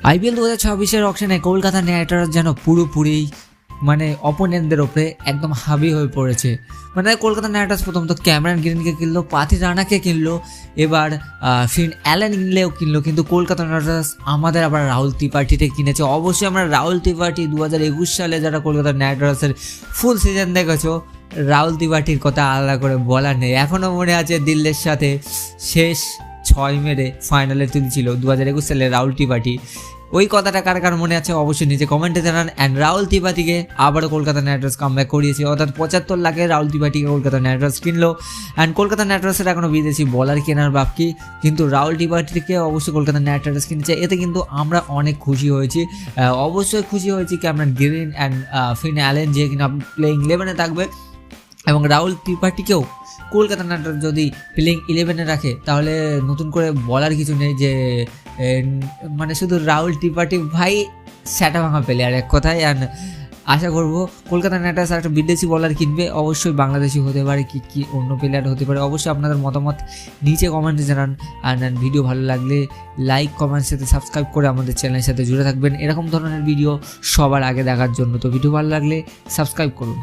IPL 2026-এর অকশনে Kolkata Knight Riders যেন পুরোপুরি মানে অপোনেন্টদের ওপরে একদম হাবি হয়ে পড়েছে। মানে কলকাতা নাইট রাইডার্স প্রথম তো ক্যামেরন গ্রিনকে কিনলো, পাথি রানাকে কিনলো, এবার ফিন অ্যালেন কিনলেও কিনলো, কিন্তু কলকাতা নাইট রাইডার্স আমাদের আবার রাহুল ত্রিপাঠীকে কিনেছে। অবশ্যই আমরা রাহুল ত্রিপাঠী 2021 সালে যারা কলকাতা নাইট রাইডার্সের ফুল সিজন দেখেছো, রাহুল ত্রিপাঠীর কথা আলাদা করে বলার নেই। এখনও মনে আছে দিল্লির সাথে শেষ 6 মেরে ফাইনালে তুলছিল 2021 সালে রাহুল ত্রিপাঠী। ওই কথাটা কার কার মনে আছে অবশ্যই নিচে কমেন্টে জানান। অ্যান্ড রাহুল ত্রিপাঠীকে আবারও কলকাতা নাইট রাইডার্স কামব্যাক করিয়েছে, অর্থাৎ 75 লাখে রাহুল ত্রিপাঠীকে কলকাতা নাইট রাইডার্স কিনলো। অ্যান্ড কলকাতা নাইট রাইডার্সের এখনও বিদেশি বলার কেনার বাকি, কিন্তু রাহুল ত্রিপাঠীকে অবশ্যই কলকাতা নাইট রাইডার্স কিনেছে। এতে কিন্তু আমরা অনেক খুশি হয়েছি, অবশ্যই খুশি হয়েছি Cameron Green and Finn Allen যে কিনা প্লেইং 11-এ থাকবে, এবং রাহুল ত্রিপাঠীকেও কলকাতা নাইট রাইডার্স যদি প্লেইং 11-এ রাখে তাহলে নতুন করে বলার কিছু নেই, যে মানে শুধু রাহুল ত্রিপাঠী ভাই স্যাটা ভাঙা প্লেয়ার এক কথায়। অ্যান্ড আশা করবো কলকাতা নাইট রাইডার্স একটা বিদেশি বলার কিনবে, অবশ্যই বাংলাদেশি হতে পারে কি অন্য প্লেয়ার হতে পারে। অবশ্যই আপনাদের মতামত নিচে কমেন্টে জানান। অ্যান্ড ভিডিও ভালো লাগলে লাইক, কমেন্টের সাথে সাবস্ক্রাইব করে আমাদের চ্যানেলের সাথে জুড়ে থাকবেন এরকম ধরনের ভিডিও সবার আগে দেখার জন্য। তো ভিডিও ভালো লাগলে সাবস্ক্রাইব করুন।